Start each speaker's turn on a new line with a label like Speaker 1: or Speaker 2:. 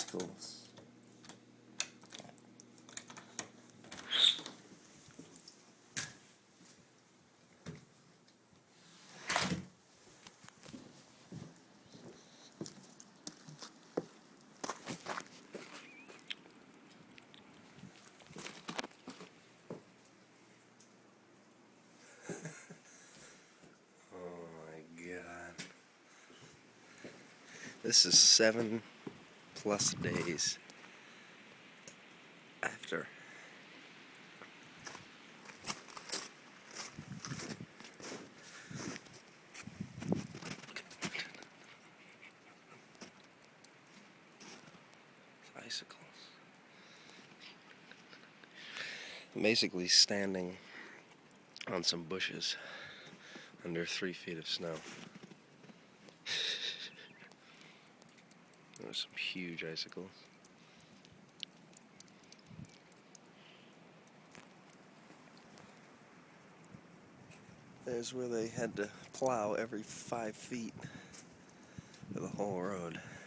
Speaker 1: icicles. This is 7+ days after. Icicles. I'm basically standing on some bushes under 3 feet of snow. There's some huge icicles. There's where they had to plow every 5 feet of the whole road.